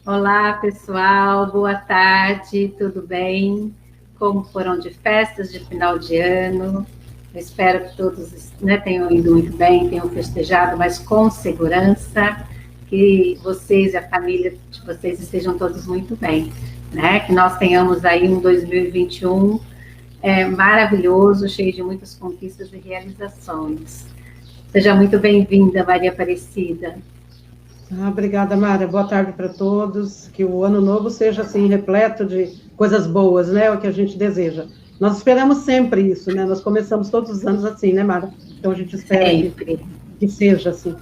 Olá, pessoal, boa tarde, tudo bem? Como foram de festas de final de ano? Eu espero que todos, né, tenham ido muito bem, tenham festejado, mas com segurança, que vocês e a família de vocês estejam todos muito bem, né? Que nós tenhamos aí um 2021 maravilhoso, cheio de muitas conquistas e realizações. Seja muito bem-vinda, Maria Aparecida. Obrigada, Mara. Boa tarde para todos. Que o ano novo seja assim repleto de coisas boas, né? O que a gente deseja. Nós esperamos sempre isso, né? Nós começamos todos os anos assim, né, Mara? Então a gente espera que seja assim.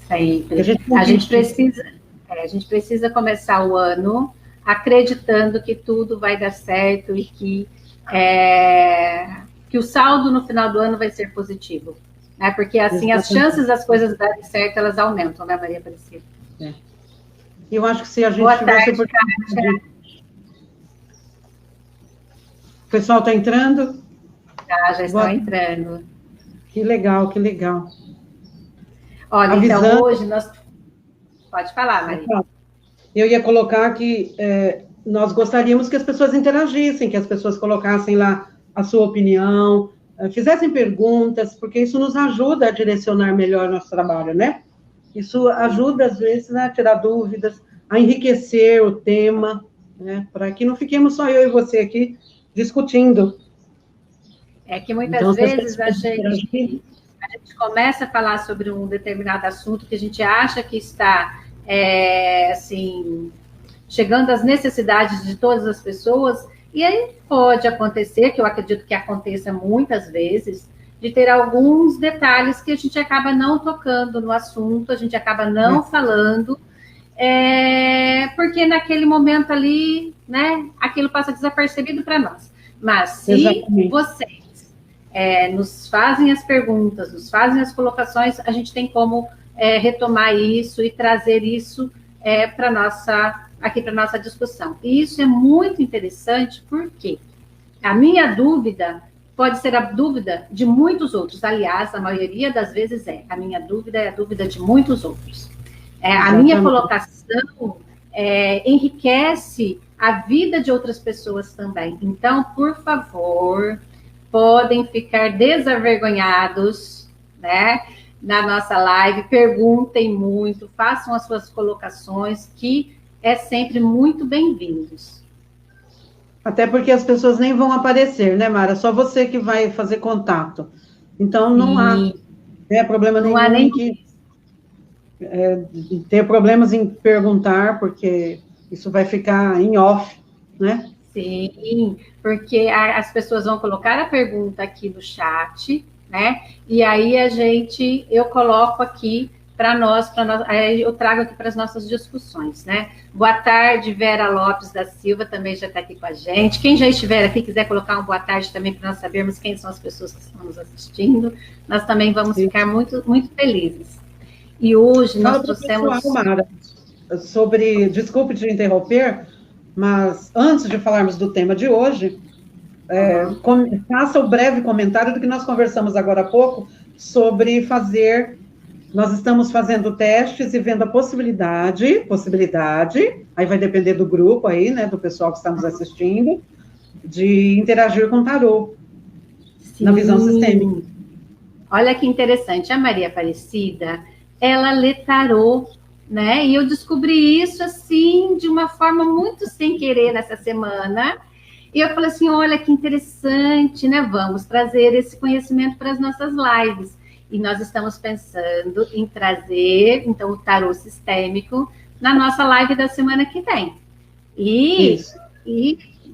Sempre. A gente precisa começar o ano acreditando que tudo vai dar certo e que o saldo no final do ano vai ser positivo. Né? Porque assim as chances das coisas darem certo, elas aumentam, né, Maria Aparecida? Eu acho que se a gente tivesse oportunidade... O pessoal está entrando? Já estão entrando. Que legal, que legal. Olha, então hoje nós... Pode falar, Maria. Eu ia colocar que nós gostaríamos que as pessoas interagissem, que as pessoas colocassem lá a sua opinião, fizessem perguntas, porque isso nos ajuda a direcionar melhor nosso trabalho, né? Isso ajuda, às vezes, a tirar dúvidas, a enriquecer o tema, né? Para que não fiquemos só eu e você aqui discutindo. É que muitas vezes a gente começa a falar sobre um determinado assunto que a gente acha que está, assim, chegando às necessidades de todas as pessoas, e aí pode acontecer, que eu acredito que aconteça muitas vezes, de ter alguns detalhes que a gente acaba não tocando no assunto, a gente acaba não falando, porque naquele momento ali, né, aquilo passa desapercebido para nós. Mas se vocês nos fazem as perguntas, nos fazem as colocações, a gente tem como retomar isso e trazer isso para nossa discussão. E isso é muito interessante porque a minha dúvida pode ser a dúvida de muitos outros. Aliás, a maioria das vezes a minha dúvida é a dúvida de muitos outros. A minha colocação enriquece a vida de outras pessoas também. Então, por favor, podem ficar desavergonhados, né, na nossa live, perguntem muito, façam as suas colocações, que é sempre muito bem-vindos. Até porque as pessoas nem vão aparecer, né, Mara? Só você que vai fazer contato. Então, não há problema nenhum ter problemas em perguntar, porque isso vai ficar em off, né? Sim, porque as pessoas vão colocar a pergunta aqui no chat, né? E aí eu coloco aqui para nós, eu trago aqui para as nossas discussões, né? Boa tarde, Vera Lopes da Silva, também já está aqui com a gente. Quem já estiver aqui, quiser colocar um boa tarde também para nós sabermos quem são as pessoas que estão nos assistindo, nós também vamos ficar muito, muito felizes. E hoje nós trouxemos... Pessoal, Mara, desculpe te interromper, mas antes de falarmos do tema de hoje, faça o breve comentário do que nós conversamos agora há pouco sobre nós estamos fazendo testes e vendo a possibilidade, aí vai depender do grupo aí, né, do pessoal que está nos assistindo, de interagir com o tarô, na visão sistêmica. Olha que interessante, a Maria Aparecida, ela lê tarô, né, e eu descobri isso, assim, de uma forma muito sem querer nessa semana, e eu falei assim, olha que interessante, né, vamos trazer esse conhecimento para as nossas lives. E nós estamos pensando em trazer, então, o tarô sistêmico na nossa live da semana que vem. E,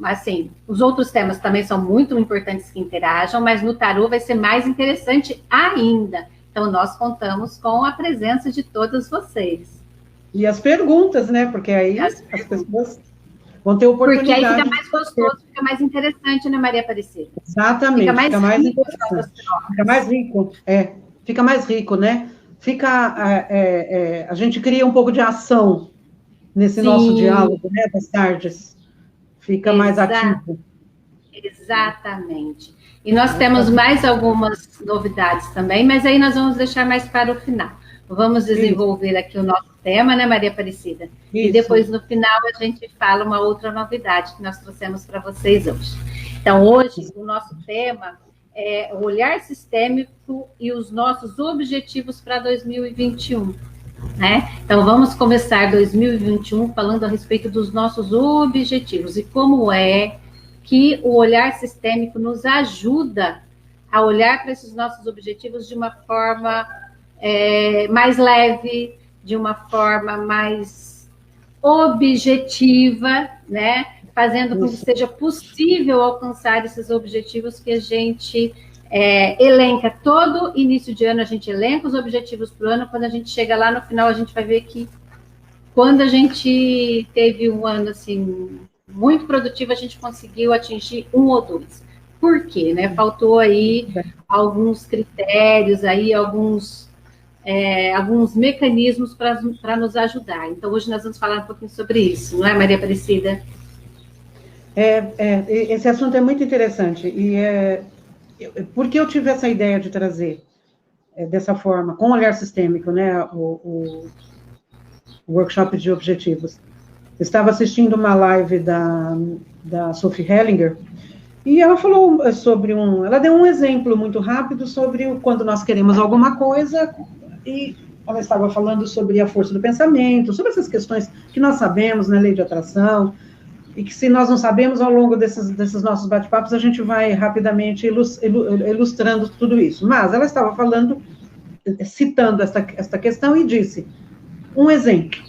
assim, os outros temas também são muito importantes que interajam, mas no tarô vai ser mais interessante ainda. Então, nós contamos com a presença de todos vocês. E as perguntas, né? Porque aí as pessoas vão ter oportunidade. Porque aí fica mais gostoso, fica mais interessante, né, Maria Aparecida? Exatamente, fica mais interessante. Fica mais rico, fica mais rico, né? A gente cria um pouco de ação nesse nosso diálogo, né, das tardes. Fica mais ativo. Exatamente. E nós temos mais algumas novidades também, mas aí nós vamos deixar mais para o final. Vamos desenvolver aqui o nosso tema, né, Maria Aparecida? Isso. E depois, no final, a gente fala uma outra novidade que nós trouxemos para vocês hoje. Então, hoje, o nosso tema é o olhar sistêmico e os nossos objetivos para 2021. Né? Então, vamos começar 2021 falando a respeito dos nossos objetivos e como é que o olhar sistêmico nos ajuda a olhar para esses nossos objetivos de uma forma mais leve, de uma forma mais objetiva, né? Fazendo com que seja possível alcançar esses objetivos que a gente elenca. Todo início de ano a gente elenca os objetivos para o ano, quando a gente chega lá no final a gente vai ver que quando a gente teve um ano assim muito produtivo, a gente conseguiu atingir 1 ou 2. Por quê? Né? Faltou aí alguns critérios, aí alguns mecanismos para nos ajudar. Então, hoje nós vamos falar um pouquinho sobre isso, não é, Maria Aparecida? Esse assunto é muito interessante. E por que eu tive essa ideia de trazer dessa forma, com olhar sistêmico, né, o workshop de objetivos? Eu estava assistindo uma live da Sophie Hellinger, e ela falou sobre ela deu um exemplo muito rápido sobre quando nós queremos alguma coisa, e ela estava falando sobre a força do pensamento, sobre essas questões que nós sabemos, né, lei de atração, e que se nós não sabemos, ao longo desses nossos bate-papos, a gente vai rapidamente ilustrando tudo isso. Mas ela estava falando, citando esta questão e disse, um exemplo,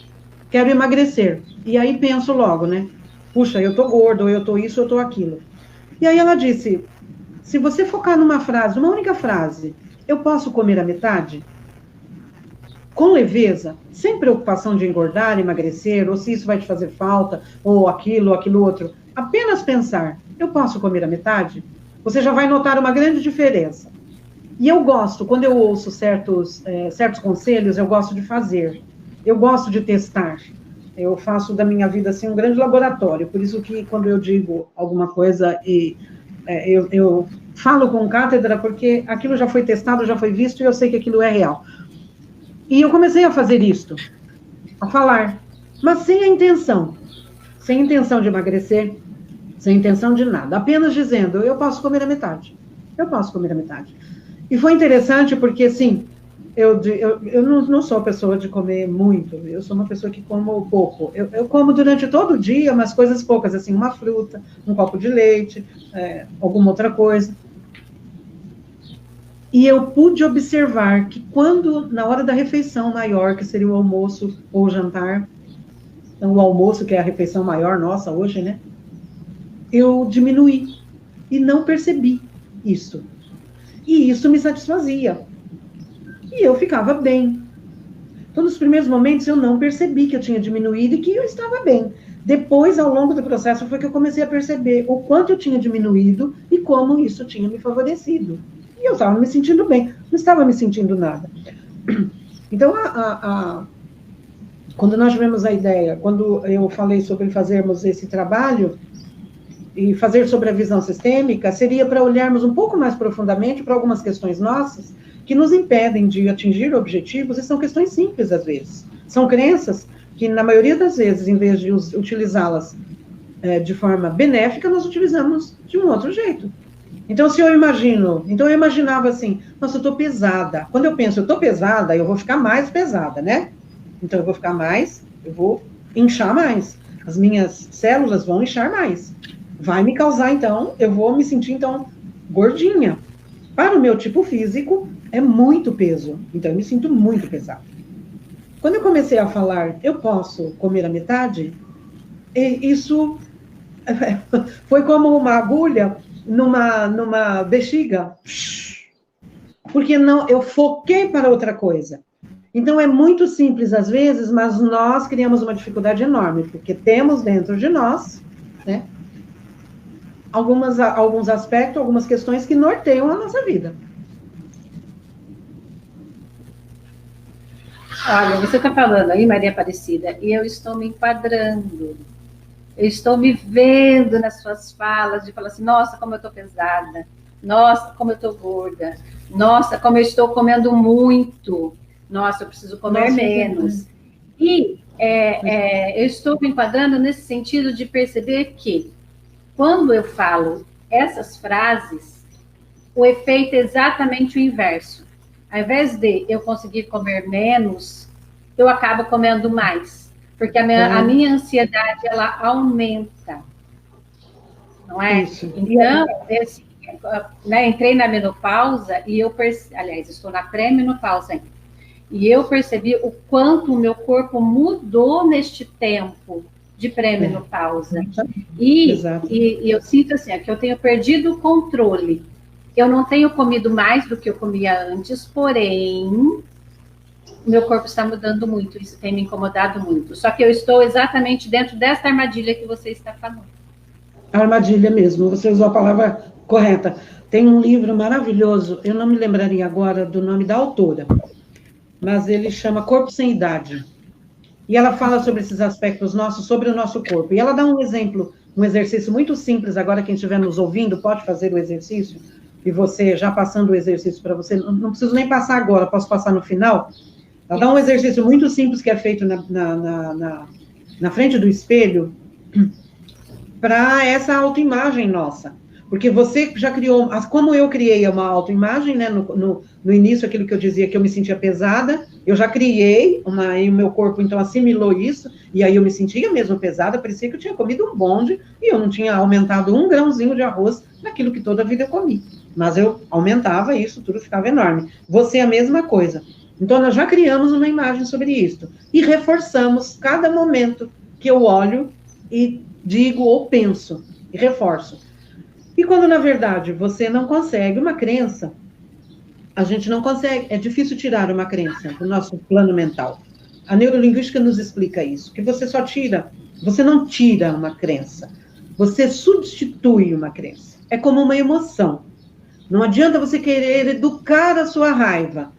quero emagrecer, e aí penso logo, né, puxa, eu tô gordo, ou eu tô isso, ou eu tô aquilo. E aí ela disse, se você focar numa frase, uma única frase, eu posso comer a metade? Com leveza, sem preocupação de engordar, emagrecer, ou se isso vai te fazer falta, ou aquilo outro. Apenas pensar, eu posso comer a metade? Você já vai notar uma grande diferença. E eu gosto, quando eu ouço certos conselhos, eu gosto de fazer. Eu gosto de testar. Eu faço da minha vida assim um grande laboratório. Por isso que quando eu digo alguma coisa, eu falo com cátedra, porque aquilo já foi testado, já foi visto, e eu sei que aquilo é real. E eu comecei a fazer isto, a falar, mas sem a intenção de emagrecer, sem intenção de nada, apenas dizendo, eu posso comer a metade, eu posso comer a metade. E foi interessante porque, assim, eu não sou pessoa de comer muito, eu sou uma pessoa que como pouco. Eu como durante todo o dia, umas coisas poucas, assim, uma fruta, um copo de leite, alguma outra coisa. E eu pude observar que quando, na hora da refeição maior, que seria o almoço ou o jantar, então, o almoço, que é a refeição maior nossa hoje, né? Eu diminuí e não percebi isso. E isso me satisfazia. E eu ficava bem. Então, nos primeiros momentos, eu não percebi que eu tinha diminuído e que eu estava bem. Depois, ao longo do processo, foi que eu comecei a perceber o quanto eu tinha diminuído e como isso tinha me favorecido. E eu estava me sentindo bem, não estava me sentindo nada. Então, quando nós tivemos a ideia, quando eu falei sobre fazermos esse trabalho, e fazer sobre a visão sistêmica, seria para olharmos um pouco mais profundamente para algumas questões nossas, que nos impedem de atingir objetivos, e são questões simples, às vezes. São crenças que, na maioria das vezes, em vez de utilizá-las de forma benéfica, nós utilizamos de um outro jeito. Então, eu imaginava assim, nossa, eu estou pesada. Quando eu penso, eu estou pesada, eu vou ficar mais pesada, né? Então, eu vou inchar mais. As minhas células vão inchar mais. Vai me causar, então, eu vou me sentir, então, gordinha. Para o meu tipo físico, é muito peso. Então, eu me sinto muito pesada. Quando eu comecei a falar, eu posso comer a metade, isso foi como uma agulha numa bexiga, porque eu foquei para outra coisa. Então, é muito simples às vezes, mas nós criamos uma dificuldade enorme, porque temos dentro de nós, né, alguns aspectos, algumas questões que norteiam a nossa vida. Olha, você está falando aí, Maria Aparecida, e eu estou me enquadrando. Eu estou me vendo nas suas falas, de falar assim, nossa, como eu estou pesada, nossa, como eu estou gorda, nossa, como eu estou comendo muito, nossa, eu preciso comer menos. E eu estou me enquadrando nesse sentido de perceber que, quando eu falo essas frases, o efeito é exatamente o inverso. Ao invés de eu conseguir comer menos, eu acabo comendo mais. Porque a minha ansiedade, ela aumenta. Não é? Isso. Então, entrei na menopausa e aliás, estou na pré-menopausa ainda. E eu percebi o quanto o meu corpo mudou neste tempo de pré-menopausa. E eu sinto assim, que eu tenho perdido o controle. Eu não tenho comido mais do que eu comia antes, porém, o meu corpo está mudando muito, isso tem me incomodado muito. Só que eu estou exatamente dentro dessa armadilha que você está falando. Armadilha mesmo, você usou a palavra correta. Tem um livro maravilhoso, eu não me lembraria agora do nome da autora, mas ele chama Corpo Sem Idade. E ela fala sobre esses aspectos nossos, sobre o nosso corpo. E ela dá um exemplo, um exercício muito simples, agora quem estiver nos ouvindo pode fazer o exercício, e você, já passando o exercício para você, não preciso nem passar agora, posso passar no final. Ela dá um exercício muito simples que é feito na frente do espelho, para essa autoimagem nossa. Porque você já criou, como eu criei uma autoimagem, né, no início, aquilo que eu dizia, que eu me sentia pesada, eu já criei, e o meu corpo, então, assimilou isso, e aí eu me sentia mesmo pesada, parecia que eu tinha comido um bonde, e eu não tinha aumentado um grãozinho de arroz naquilo que toda a vida eu comi. Mas eu aumentava isso, tudo ficava enorme. Você é a mesma coisa. Então, nós já criamos uma imagem sobre isso, e reforçamos cada momento que eu olho e digo ou penso, e reforço. E quando, na verdade, você não consegue uma crença, a gente não consegue, é difícil tirar uma crença do nosso plano mental. A neurolinguística nos explica isso, que você não tira uma crença, você substitui uma crença. É como uma emoção. Não adianta você querer educar a sua raiva.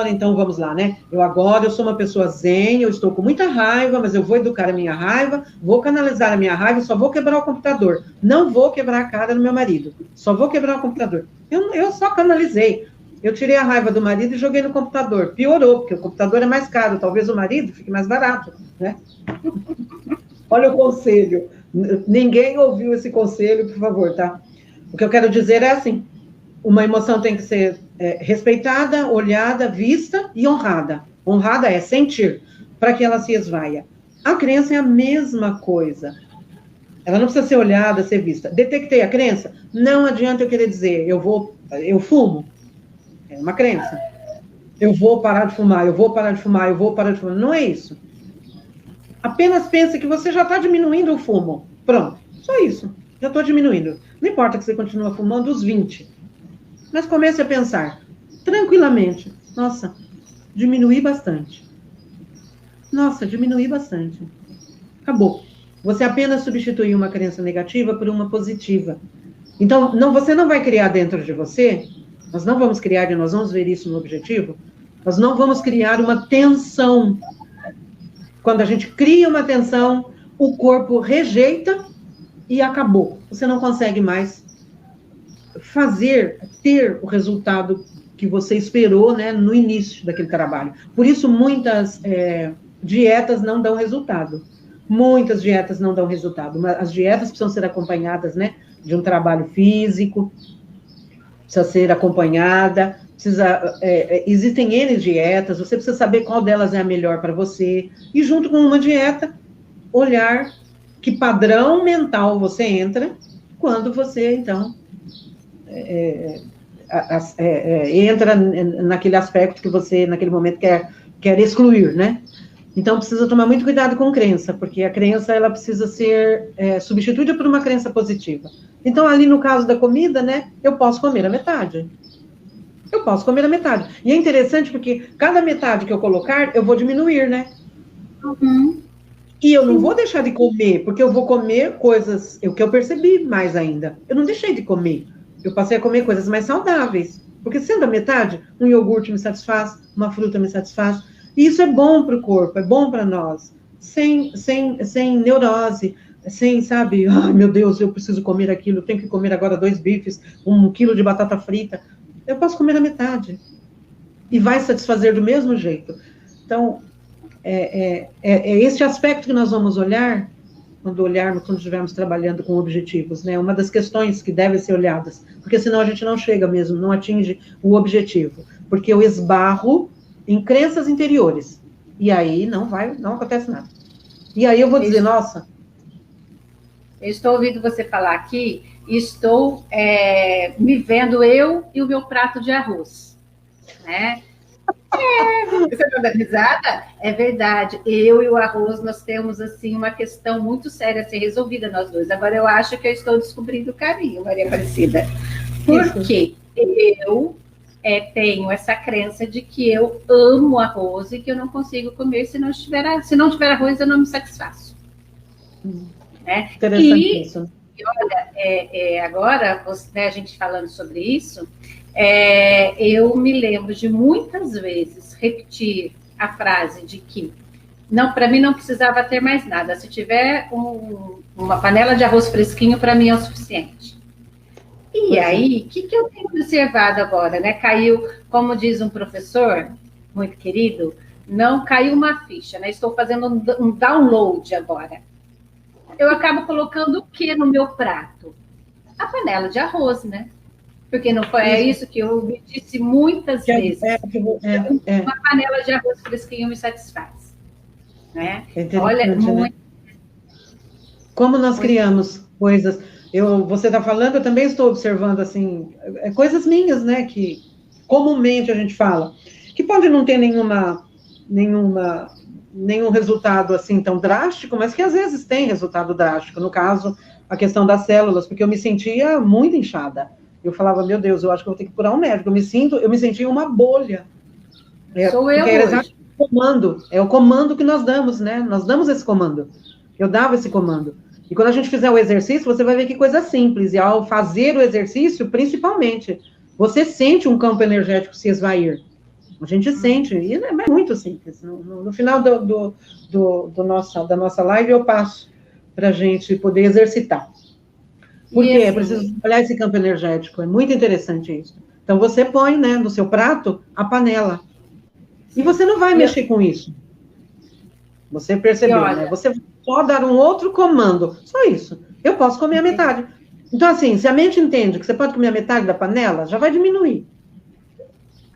Então vamos lá, né? Eu sou uma pessoa zen, eu estou com muita raiva, mas eu vou educar a minha raiva, vou canalizar a minha raiva, só vou quebrar o computador. Não vou quebrar a cara do meu marido, só vou quebrar o computador. Eu só canalizei. Eu tirei a raiva do marido e joguei no computador. Piorou, porque o computador é mais caro, talvez o marido fique mais barato, né? Olha o conselho. Ninguém ouviu esse conselho, por favor, tá? O que eu quero dizer é assim, uma emoção tem que ser respeitada, olhada, vista e honrada. Honrada é sentir, para que ela se esvaia. A crença é a mesma coisa. Ela não precisa ser olhada, ser vista. Detectei a crença? Não adianta eu querer dizer, eu fumo. É uma crença. Eu vou parar de fumar, eu vou parar de fumar, eu vou parar de fumar. Não é isso. Apenas pense que você já está diminuindo o fumo. Pronto, só isso. Já estou diminuindo. Não importa que você continue fumando os 20. Mas comece a pensar, tranquilamente, nossa, diminuí bastante. Nossa, diminuí bastante. Acabou. Você apenas substituiu uma crença negativa por uma positiva. Então, você não vai criar dentro de você, nós não vamos criar, e nós vamos ver isso no objetivo, nós não vamos criar uma tensão. Quando a gente cria uma tensão, o corpo rejeita e acabou. Você não consegue mais ter o resultado que você esperou, né, no início daquele trabalho. Por isso, muitas dietas não dão resultado. Muitas dietas não dão resultado. As dietas precisam ser acompanhadas, né, de um trabalho físico, precisa ser acompanhada, existem N dietas, você precisa saber qual delas é a melhor para você, e junto com uma dieta, olhar que padrão mental você entra quando você, então, entra naquele aspecto que você, naquele momento, quer excluir, né? Então, precisa tomar muito cuidado com crença, porque a crença, ela precisa ser substituída por uma crença positiva. Então, ali no caso da comida, né, eu posso comer a metade. Eu posso comer a metade. E é interessante porque cada metade que eu colocar, eu vou diminuir, né? Uhum. E eu não vou deixar de comer, porque eu vou comer coisas, o que eu percebi mais ainda. Eu não deixei de comer. Eu passei a comer coisas mais saudáveis. Porque sendo a metade, um iogurte me satisfaz, uma fruta me satisfaz. E isso é bom para o corpo, é bom para nós. Sem neurose, sem, sabe, ai meu Deus, eu preciso comer aquilo, eu tenho que comer agora 2 bifes, 1 quilo de batata frita. Eu posso comer a metade. E vai satisfazer do mesmo jeito. Então, esse aspecto que nós vamos olhar, quando estivermos trabalhando com objetivos, né? Uma das questões que devem ser olhadas, porque senão a gente não chega mesmo, não atinge o objetivo, porque eu esbarro em crenças interiores, e aí não acontece nada. E aí eu vou dizer, nossa... Eu estou ouvindo você falar aqui, e estou me vendo eu e o meu prato de arroz, né? Você está dando risada? É verdade. Eu e o arroz, nós temos, assim, uma questão muito séria a ser resolvida, nós dois. Agora, eu acho que eu estou descobrindo o caminho, Maria Aparecida. Porque eu tenho essa crença de que eu amo arroz e que eu não consigo comer se não tiver arroz, eu não me satisfaço. Né? Interessante isso. E olha, agora, a gente falando sobre isso, eu me lembro de muitas vezes repetir a frase de que para mim não precisava ter mais nada. Se tiver uma panela de arroz fresquinho, para mim é o suficiente. E aí, o que eu tenho observado agora, né? Caiu, como diz um professor muito querido, não caiu uma ficha, né? Estou fazendo um download agora. Eu acabo colocando o que no meu prato? A panela de arroz, né? Porque não foi isso que eu me disse muitas vezes. Uma panela de arroz fresquinho me satisfaz. Né? Olha, muito... Como nós criamos coisas... Você está falando, eu também estou observando, assim, coisas minhas, né? Que comumente a gente fala. Que pode não ter nenhum resultado assim tão drástico, mas que às vezes tem resultado drástico. No caso, a questão das células, porque eu me sentia muito inchada. Eu falava, meu Deus, eu acho que eu vou ter que procurar um médico. Eu me sentia uma bolha. Sou eu hoje. É o comando que nós damos, né? Nós damos esse comando. Eu dava esse comando. E quando a gente fizer o exercício, você vai ver que coisa simples. E ao fazer o exercício, principalmente, você sente um campo energético se esvair. A gente sente, e é muito simples. No final da nossa live, eu passo para a gente poder exercitar. Por quê? É preciso olhar esse campo energético, é muito interessante isso. Então, você põe, né, no seu prato, a panela. E você não vai mexer com isso. Você percebeu, né? Você só dar um outro comando. Só isso. Eu posso comer a metade. Então, assim, se a mente entende que você pode comer a metade da panela, já vai diminuir.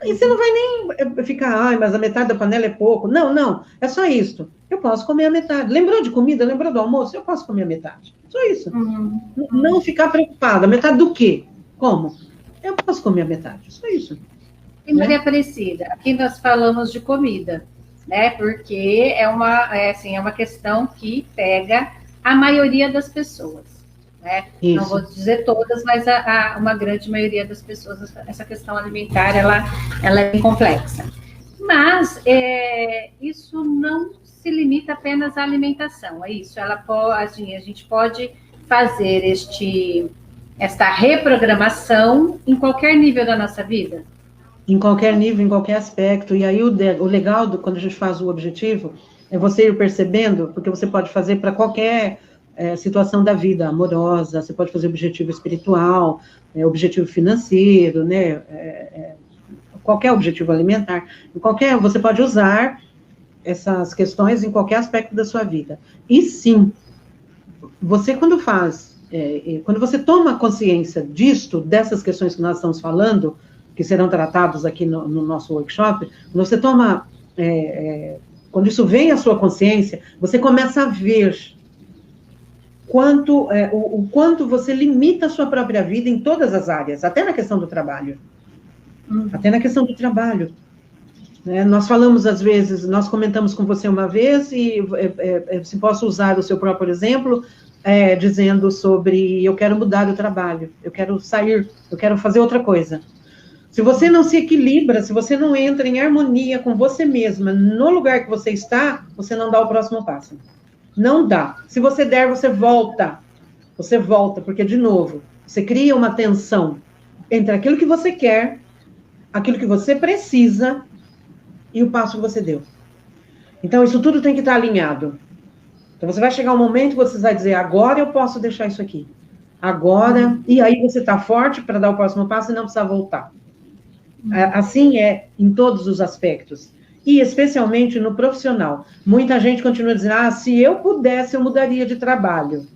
E você não vai nem ficar, mas a metade da panela é pouco. Não, é só isso. Eu posso comer a metade. Lembrou de comida? Lembrou do almoço? Eu posso comer a metade. Só isso. Não ficar preocupada. A metade do quê? Como? Eu posso comer a metade. Só isso. E Maria Aparecida, aqui nós falamos de comida, né? Porque é uma questão que pega a maioria das pessoas. Né? Não vou dizer todas, mas uma grande maioria das pessoas, essa questão alimentar, ela é bem complexa. Mas isso não se limita apenas à alimentação, é isso. A gente pode fazer esta reprogramação em qualquer nível da nossa vida? Em qualquer nível, em qualquer aspecto. E aí o legal quando a gente faz o objetivo é você ir percebendo, porque você pode fazer para qualquer situação da vida, amorosa, você pode fazer objetivo espiritual, objetivo financeiro, né? Qualquer objetivo alimentar, você pode usar essas questões em qualquer aspecto da sua vida. E sim, você quando você toma consciência dessas questões que nós estamos falando, que serão tratados aqui no nosso workshop, quando você toma, quando isso vem à sua consciência, você começa a ver o quanto você limita a sua própria vida em todas as áreas, até na questão do trabalho. Até na questão do trabalho. Nós falamos, às vezes, nós comentamos com você uma vez, e se posso usar o seu próprio exemplo, dizendo sobre, eu quero mudar o trabalho, eu quero sair, eu quero fazer outra coisa. Se você não se equilibra, se você não entra em harmonia com você mesma, no lugar que você está, você não dá o próximo passo. Não dá. Se você der, você volta. Você volta, porque, de novo, você cria uma tensão entre aquilo que você quer, aquilo que você precisa e o passo que você deu. Então, isso tudo tem que estar alinhado. Então, você vai chegar um momento que você vai dizer, agora eu posso deixar isso aqui. Agora, e aí você está forte para dar o próximo passo e não precisa voltar. Assim é em todos os aspectos. E especialmente no profissional. Muita gente continua dizendo, se eu pudesse, eu mudaria de trabalho.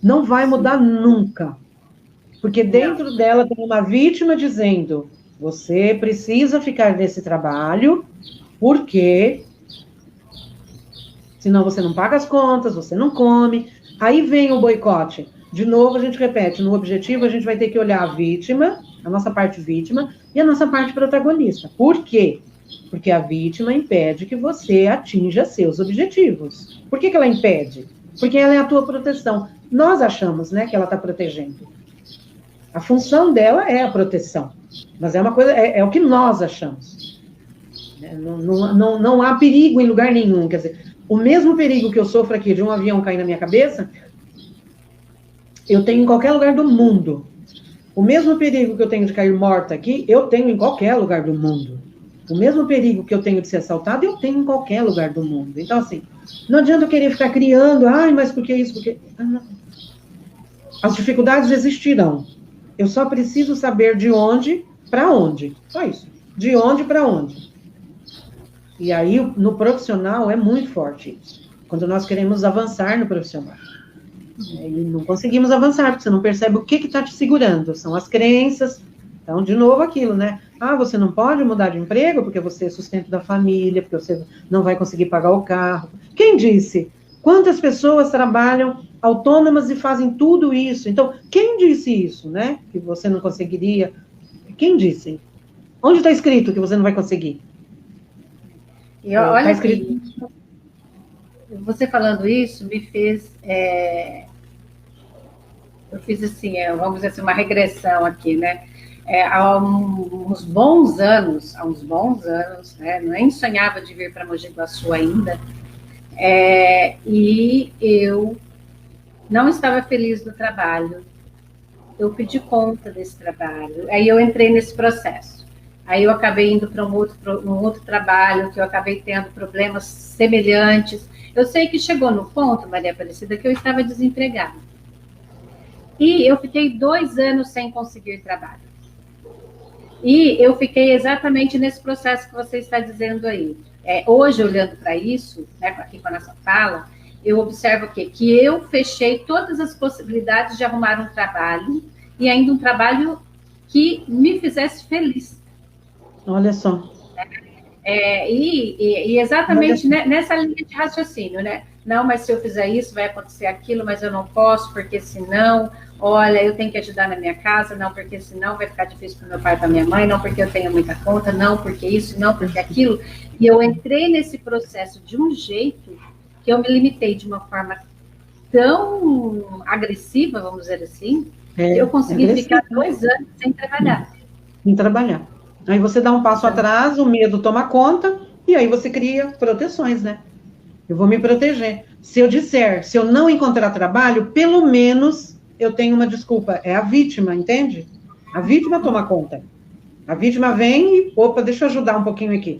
Não vai mudar nunca. Porque dentro dela tem uma vítima dizendo, você precisa ficar nesse trabalho, porque senão você não paga as contas, você não come. Aí vem o boicote. De novo, a gente repete, no objetivo a gente vai ter que olhar a vítima, a nossa parte vítima, e a nossa parte protagonista. Por quê? Porque a vítima impede que você atinja seus objetivos. Por que ela impede? Porque ela é a tua proteção. Nós achamos, né, que ela está protegendo. A função dela é a proteção. Mas é uma coisa, é o que nós achamos. Não há perigo em lugar nenhum. Quer dizer, o mesmo perigo que eu sofro aqui de um avião cair na minha cabeça, eu tenho em qualquer lugar do mundo. O mesmo perigo que eu tenho de cair morta aqui, eu tenho em qualquer lugar do mundo. O mesmo perigo que eu tenho de ser assaltado, eu tenho em qualquer lugar do mundo. Então, assim, não adianta eu querer ficar criando, mas por que isso? Porque... As dificuldades existirão. Eu só preciso saber de onde para onde. Só isso. De onde para onde. E aí, no profissional, é muito forte isso. Quando nós queremos avançar no profissional. E não conseguimos avançar, porque você não percebe o que está te segurando. São as crenças. Então, de novo, aquilo, né? Você não pode mudar de emprego porque você é sustento da família, porque você não vai conseguir pagar o carro. Quem disse? Quantas pessoas trabalham autônomas e fazem tudo isso? Então, quem disse isso, né? Que você não conseguiria? Quem disse? Onde está escrito que você não vai conseguir? E olha, escrito... você falando isso me fez... Eu fiz assim, vamos dizer assim, uma regressão aqui, né? Há uns bons anos, né? Nem sonhava de vir para Mogi Guaçu ainda, e eu não estava feliz no trabalho, eu pedi conta desse trabalho, aí eu entrei nesse processo, aí eu acabei indo para um outro trabalho, que eu acabei tendo problemas semelhantes. Eu sei que chegou no ponto, Maria Aparecida, que eu estava desempregada, e eu fiquei 2 anos sem conseguir trabalho. E eu fiquei exatamente nesse processo que você está dizendo aí. Hoje, olhando para isso, né, aqui com a nossa fala, eu observo o quê? Que eu fechei todas as possibilidades de arrumar um trabalho, e ainda um trabalho que me fizesse feliz. Olha só. E exatamente nessa linha de raciocínio, né? Não, mas se eu fizer isso, vai acontecer aquilo, mas eu não posso, porque senão... Olha, eu tenho que ajudar na minha casa, não, porque senão vai ficar difícil para o meu pai e para minha mãe, não, porque eu tenho muita conta, não, porque isso, não, porque aquilo. E eu entrei nesse processo de um jeito que eu me limitei de uma forma tão agressiva, vamos dizer assim, que eu consegui ficar 2 anos sem trabalhar. Sem trabalhar. Aí você dá um passo atrás, o medo toma conta, e aí você cria proteções, né? Eu vou me proteger. Se eu não encontrar trabalho, pelo menos... eu tenho uma desculpa, é a vítima, entende? A vítima toma conta. A vítima vem e, deixa eu ajudar um pouquinho aqui.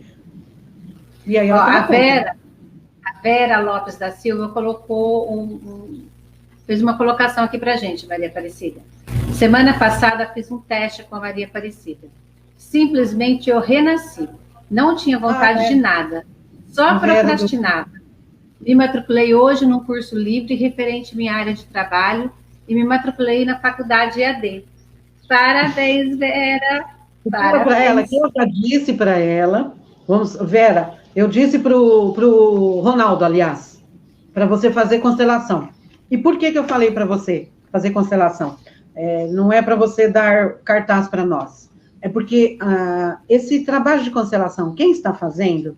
E aí ela a Vera Lopes da Silva colocou fez uma colocação aqui pra gente, Maria Aparecida. Semana passada fiz um teste com a Maria Aparecida. Simplesmente eu renasci. Não tinha vontade de nada. Só procrastinava. Me matriculei hoje num curso livre referente à minha área de trabalho e me matriculei na faculdade EAD. Parabéns, Vera. Parabéns. Para ela, que eu já disse para ela. Vera, eu disse para o Ronaldo, aliás, para você fazer constelação. E por que eu falei para você fazer constelação? Não é para você dar cartaz para nós. É porque esse trabalho de constelação, quem está fazendo,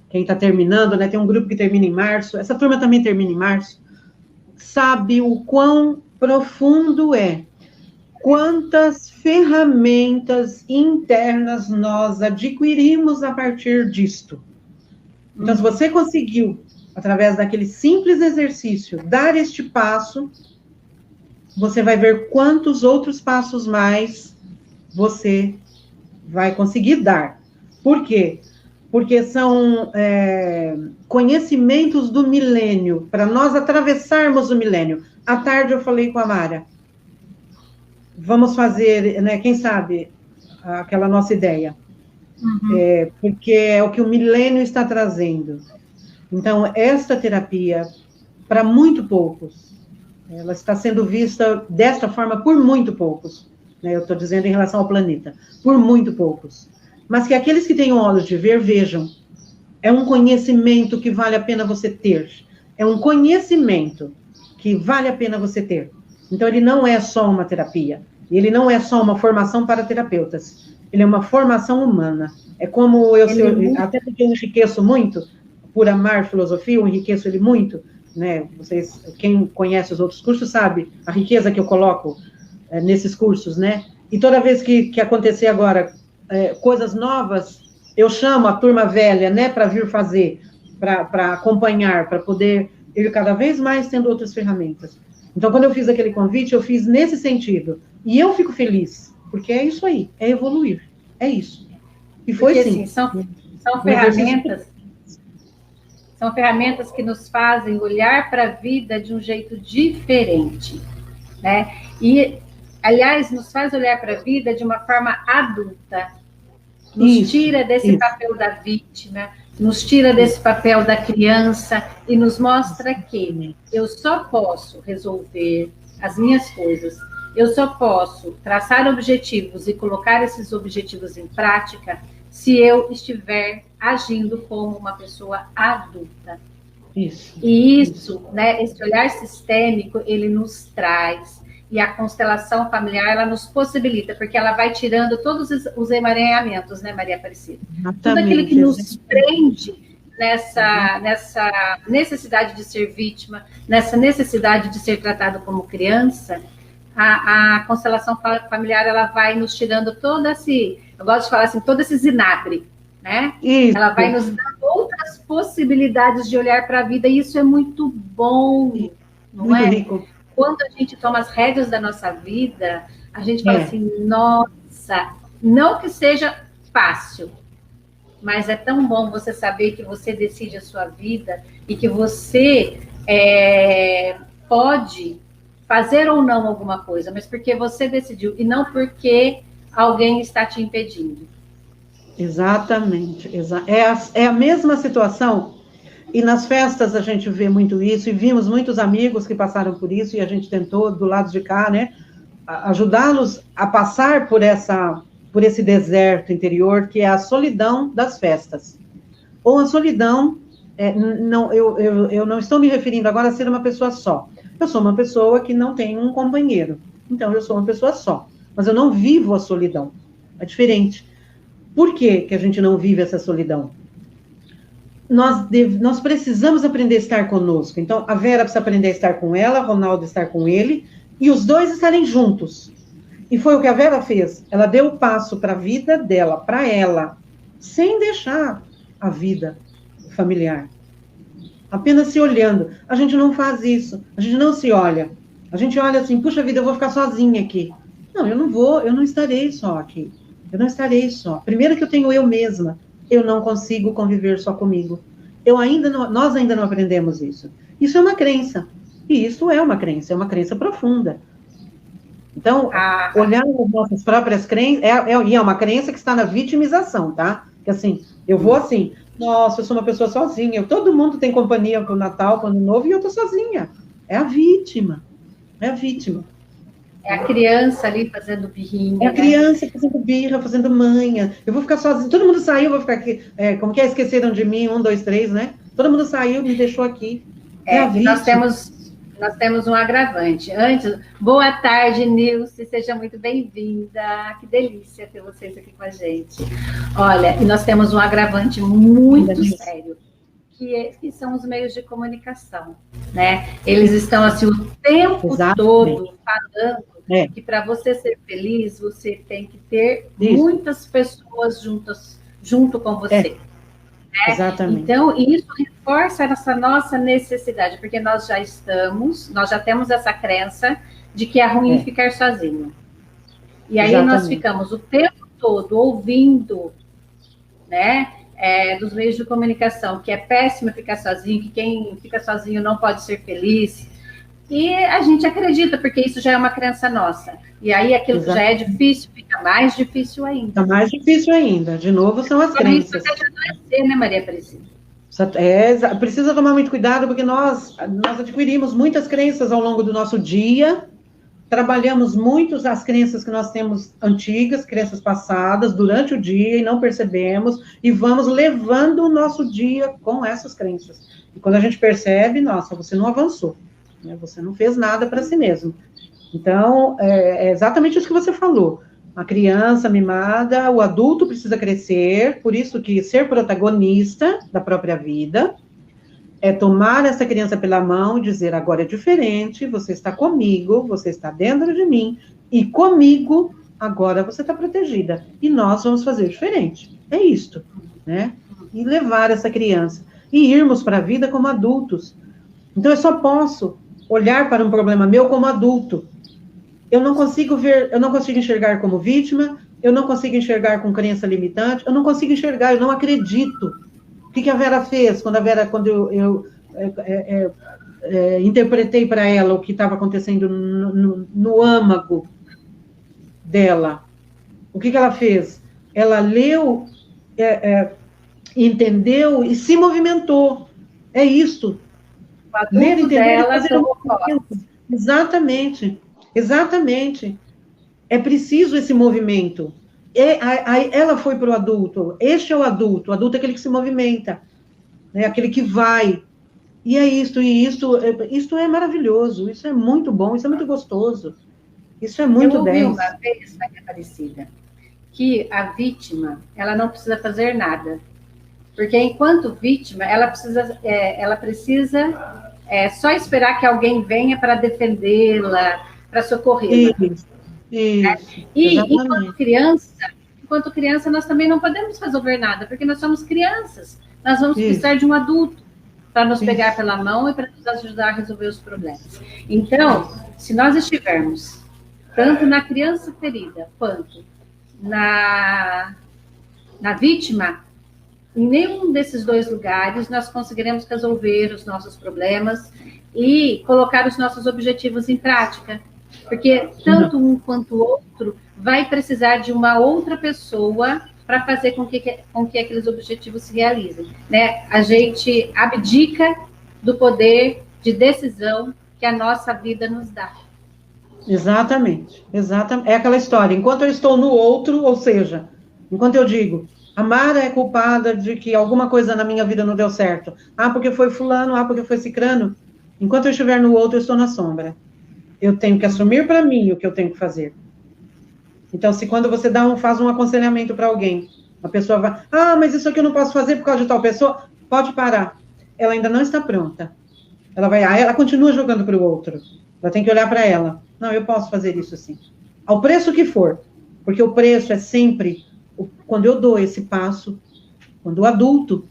quem está terminando, né? Tem um grupo que termina em março, essa turma também termina em março, sabe o quão profundo quantas ferramentas internas nós adquirimos a partir disto. Então, se você conseguiu, através daquele simples exercício, dar este passo, você vai ver quantos outros passos mais você vai conseguir dar. Por quê? Porque são conhecimentos do milênio, para nós atravessarmos o milênio. À tarde eu falei com a Mara, vamos fazer, né, quem sabe, aquela nossa ideia. porque é o que o milênio está trazendo. Então, esta terapia, para muito poucos, ela está sendo vista desta forma por muito poucos, né? Eu estou dizendo em relação ao planeta, por muito poucos. Mas que aqueles que tenham olhos de ver, vejam. É um conhecimento que vale a pena você ter. É um conhecimento que vale a pena você ter. Então, ele não é só uma terapia. Ele não é só uma formação para terapeutas. Ele é uma formação humana. É como até porque eu enriqueço muito, por amar filosofia, eu enriqueço ele muito, né? Vocês, quem conhece os outros cursos sabe a riqueza que eu coloco nesses cursos, né? E toda vez que acontecer agora coisas novas, eu chamo a turma velha, né, para vir fazer, para acompanhar, para poder ir cada vez mais tendo outras ferramentas. Então, quando eu fiz aquele convite, eu fiz nesse sentido. E eu fico feliz, porque é isso aí, é evoluir, é isso. E foi porque, sim. Assim, são ferramentas. São ferramentas que nos fazem olhar para a vida de um jeito diferente, né? E, aliás, nos faz olhar para a vida de uma forma adulta. Nos tira desse papel da vítima, nos tira desse papel da criança e nos mostra que eu só posso resolver as minhas coisas, eu só posso traçar objetivos e colocar esses objetivos em prática se eu estiver agindo como uma pessoa adulta. E isso, né, esse olhar sistêmico, ele nos traz, e a constelação familiar, ela nos possibilita, porque ela vai tirando todos os emaranhamentos, né, Maria Aparecida? Exatamente. Tudo aquilo que nos prende nessa necessidade de ser vítima, nessa necessidade de ser tratado como criança, a constelação familiar, ela vai nos tirando todo esse, eu gosto de falar assim, todo esse vinagre, né? Isso. Ela vai nos dando outras possibilidades de olhar para a vida, e isso é muito bom, não muito é? Rico. Quando a gente toma as rédeas da nossa vida, a gente fala assim, nossa, não que seja fácil, mas é tão bom você saber que você decide a sua vida e que você pode fazer ou não alguma coisa, mas porque você decidiu, e não porque alguém está te impedindo. Exatamente. É a mesma situação, e nas festas a gente vê muito isso, e vimos muitos amigos que passaram por isso, e a gente tentou, do lado de cá, né, ajudá-los a passar por esse deserto interior, que é a solidão das festas. Ou a solidão, eu não estou me referindo agora a ser uma pessoa só. Eu sou uma pessoa que não tem um companheiro, então eu sou uma pessoa só, mas eu não vivo a solidão, é diferente. Por que a gente não vive essa solidão? Nós precisamos aprender a estar conosco, então a Vera precisa aprender a estar com ela, o Ronaldo estar com ele, e os dois estarem juntos. E foi o que a Vera fez, ela deu o passo para a vida dela, para ela, sem deixar a vida familiar. Apenas se olhando. A gente não faz isso, a gente não se olha. A gente olha assim, puxa vida, eu vou ficar sozinha aqui. Não, eu não estarei só aqui. Eu não estarei só. Primeiro que eu tenho eu mesma, eu não consigo conviver só comigo. Nós ainda não aprendemos isso. Isso é uma crença. E isso é uma crença profunda. Então, olhar as nossas próprias crenças, e é uma crença que está na vitimização, tá? Que assim, eu vou assim, nossa, eu sou uma pessoa sozinha, todo mundo tem companhia para o Natal, para o Ano Novo, e eu estou sozinha. É a vítima. É a vítima. É a criança ali fazendo birrinha. É a criança fazendo birra, fazendo manha. Eu vou ficar sozinha. Todo mundo saiu, eu vou ficar aqui. Como que é? Esqueceram de mim, 1, 2, 3, né? Todo mundo saiu, me deixou aqui. É a vítima. Nós temos um agravante. Antes, boa tarde, Nilce, seja muito bem-vinda. Que delícia ter vocês aqui com a gente. Olha, e nós temos um agravante muito sério, que são os meios de comunicação, né? Eles estão assim o tempo todo falando que para você ser feliz, você tem que ter muitas pessoas junto com você. Né? Exatamente. Então, isso reforça essa nossa necessidade, porque nós já temos essa crença de que é ruim ficar sozinho. E aí nós ficamos o tempo todo ouvindo, né, dos meios de comunicação, que é péssimo ficar sozinho, que quem fica sozinho não pode ser feliz. E a gente acredita, porque isso já é uma crença nossa. E aí aquilo que já é difícil fica mais difícil ainda. Fica mais difícil ainda. De novo, são as crenças. Isso pode adoecer, né, Maria Aparecida? Precisa tomar muito cuidado, porque nós adquirimos muitas crenças ao longo do nosso dia, trabalhamos muito as crenças que nós temos antigas, crenças passadas, durante o dia, e não percebemos, e vamos levando o nosso dia com essas crenças. E quando a gente percebe, nossa, você não avançou, né? Você não fez nada para si mesmo. Então, é exatamente isso que você falou. A criança mimada, o adulto precisa crescer, por isso que ser protagonista da própria vida é tomar essa criança pela mão e dizer, agora é diferente, você está comigo, você está dentro de mim, e comigo, agora você está protegida. E nós vamos fazer diferente. É isto, né? E levar essa criança. E irmos para a vida como adultos. Então, eu só posso olhar para um problema meu como adulto. Eu não consigo ver, eu não consigo enxergar como vítima, eu não consigo enxergar com crença limitante, eu não consigo enxergar, eu não acredito. O que a Vera fez quando eu interpretei para ela o que estava acontecendo no âmago dela? O que ela fez? Ela leu, entendeu e se movimentou. É isso. Ler, entender e fazer Exatamente. Exatamente. É preciso esse movimento. Ela foi para o adulto. Este é o adulto. O adulto é aquele que se movimenta, né? Aquele que vai. E é isso. E isto é maravilhoso. Isso é muito bom. Isso é muito gostoso. Isso é muito 10. Eu ouvi uma vez, Maria Aparecida, que a vítima, ela não precisa fazer nada. Porque enquanto vítima, ela precisa só esperar que alguém venha para defendê-la, para socorrê-la. E enquanto criança, nós também não podemos resolver nada, porque nós somos crianças. Nós vamos precisar de um adulto para nos pegar pela mão e para nos ajudar a resolver os problemas. Então, se nós estivermos tanto na criança ferida quanto na vítima, em nenhum desses dois lugares nós conseguiremos resolver os nossos problemas e colocar os nossos objetivos em prática. Porque tanto um quanto o outro vai precisar de uma outra pessoa para fazer com que aqueles objetivos se realizem, né? A gente abdica do poder de decisão que a nossa vida nos dá. Exatamente. É aquela história. Enquanto eu estou no outro, ou seja, enquanto eu digo, a Mara é culpada de que alguma coisa na minha vida não deu certo. porque foi fulano, porque foi cicrano. Enquanto eu estiver no outro, eu estou na sombra. Eu tenho que assumir para mim o que eu tenho que fazer. Então, se quando você faz um aconselhamento para alguém, a pessoa vai, mas isso aqui eu não posso fazer por causa de tal pessoa, pode parar. Ela ainda não está pronta. Ela continua jogando para o outro. Ela tem que olhar para ela. Não, eu posso fazer isso sim. Ao preço que for. Porque o preço é sempre, quando eu dou esse passo, quando o adulto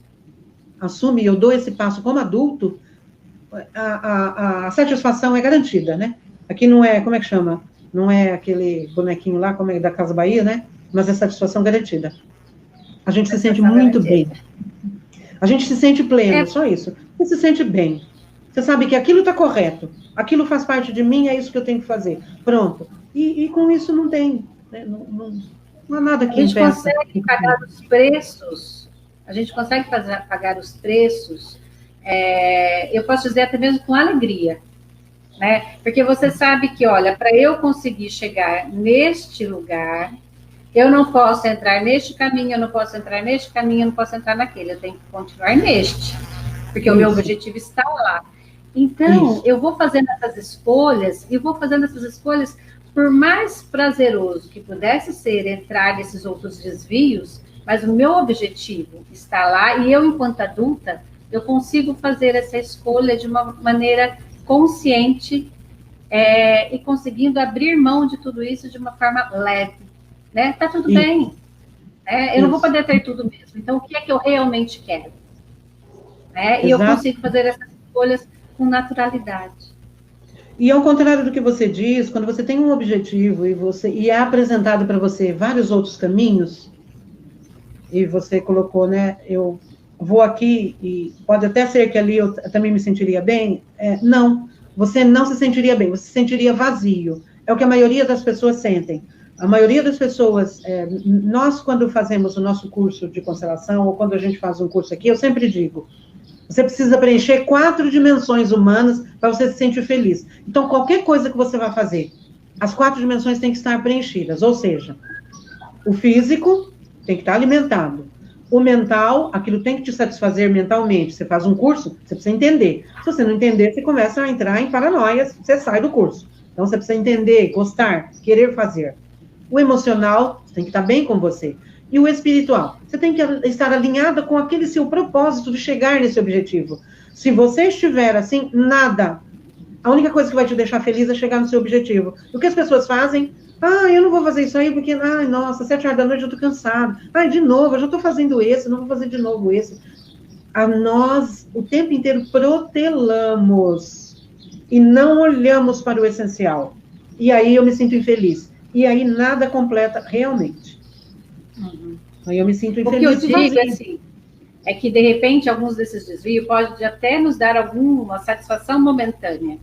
assume, eu dou esse passo como adulto, a satisfação é garantida, né? Aqui não é, como é que chama? Não é aquele bonequinho lá, como é da Casa Bahia, né? Mas é satisfação garantida. A gente se sente muito bem. A gente se sente pleno, só isso. Você se sente bem. Você sabe que aquilo está correto. Aquilo faz parte de mim, é isso que eu tenho que fazer. Pronto. E com isso não tem, né? Não há nada que impeça. A gente consegue pagar os preços. A gente consegue pagar os preços. Eu posso dizer até mesmo com alegria. Né? Porque você sabe que, olha, para eu conseguir chegar neste lugar, eu não posso entrar neste caminho, eu não posso entrar neste caminho, eu não posso entrar naquele, eu tenho que continuar neste, porque o meu objetivo está lá. Então, eu vou fazendo essas escolhas, e vou fazendo essas escolhas, por mais prazeroso que pudesse ser entrar nesses outros desvios, mas o meu objetivo está lá, e eu, enquanto adulta, eu consigo fazer essa escolha de uma maneira consciente e conseguindo abrir mão de tudo isso de uma forma leve, né? Tá tudo bem, né? Eu não vou poder ter tudo mesmo. Então, o que é que eu realmente quero? Né? E eu consigo fazer essas escolhas com naturalidade. E ao contrário do que você diz, quando você tem um objetivo e é apresentado para você vários outros caminhos, e você colocou, né? Eu vou aqui e pode até ser que ali eu também me sentiria bem. Não, você não se sentiria bem, você se sentiria vazio. É o que a maioria das pessoas sentem. A maioria das pessoas, nós quando fazemos o nosso curso de constelação, ou quando a gente faz um curso aqui, eu sempre digo, você precisa preencher 4 dimensões humanas para você se sentir feliz. Então, qualquer coisa que você vai fazer, as 4 dimensões têm que estar preenchidas, ou seja, o físico tem que estar alimentado. O mental, aquilo tem que te satisfazer mentalmente. Você faz um curso, você precisa entender. Se você não entender, você começa a entrar em paranoia, você sai do curso. Então, você precisa entender, gostar, querer fazer. O emocional, você tem que estar bem com você. E o espiritual, você tem que estar alinhada com aquele seu propósito de chegar nesse objetivo. Se você estiver assim, nada. A única coisa que vai te deixar feliz é chegar no seu objetivo. O que as pessoas fazem? Eu não vou fazer isso aí porque, nossa, 7 horas da noite eu tô cansado. De novo, eu já tô fazendo esse, não vou fazer de novo esse. Nós, o tempo inteiro, protelamos e não olhamos para o essencial. E aí eu me sinto infeliz. E aí nada completa realmente. Aí eu me sinto infeliz. O que eu digo assim, é que, de repente, alguns desses desvios pode até nos dar alguma satisfação momentânea.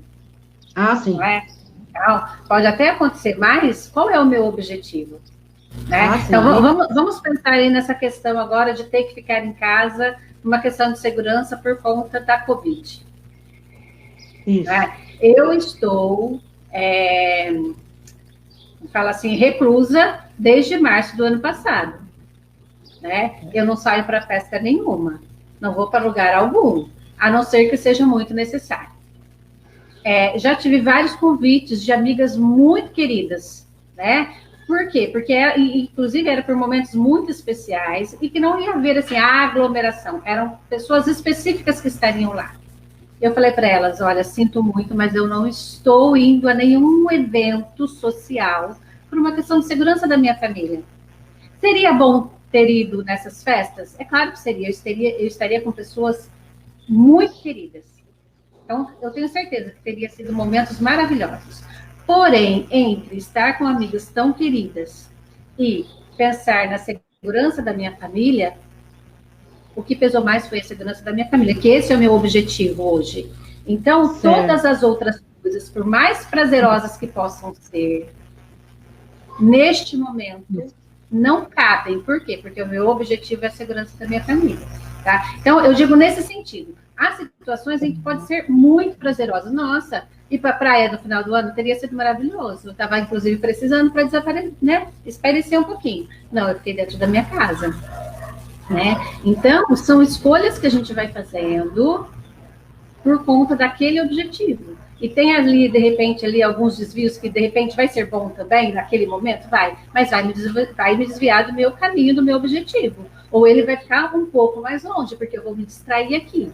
Sim. Não é? Então, pode até acontecer, mas qual é o meu objetivo? Né? Então, vamos pensar aí nessa questão agora de ter que ficar em casa, uma questão de segurança por conta da Covid. Isso. Né? Eu estou, fala assim, reclusa desde março do ano passado. Né? Eu não saio para festa nenhuma, não vou para lugar algum, a não ser que seja muito necessário. Já tive vários convites de amigas muito queridas, né? Por quê? Porque, inclusive, era por momentos muito especiais e que não ia haver, assim, a aglomeração. Eram pessoas específicas que estariam lá. Eu falei para elas, olha, sinto muito, mas eu não estou indo a nenhum evento social por uma questão de segurança da minha família. Seria bom ter ido nessas festas? É claro que seria. Eu estaria com pessoas muito queridas. Então, eu tenho certeza que teria sido momentos maravilhosos. Porém, entre estar com amigas tão queridas e pensar na segurança da minha família, o que pesou mais foi a segurança da minha família, que esse é o meu objetivo hoje. Então, todas as outras coisas, por mais prazerosas que possam ser, neste momento, não cabem. Por quê? Porque o meu objetivo é a segurança da minha família. Tá? Então, eu digo nesse sentido. Há situações em que pode ser muito prazerosa. Nossa, ir para a praia no final do ano teria sido maravilhoso. Eu estava, inclusive, precisando para desaparecer, né? Espairecer um pouquinho. Não, eu fiquei dentro da minha casa. Né? Então, são escolhas que a gente vai fazendo por conta daquele objetivo. E tem ali, de repente, ali alguns desvios que, de repente, vai ser bom também, naquele momento, mas vai me desviar do meu caminho, do meu objetivo. Ou ele vai ficar um pouco mais longe, porque eu vou me distrair aqui.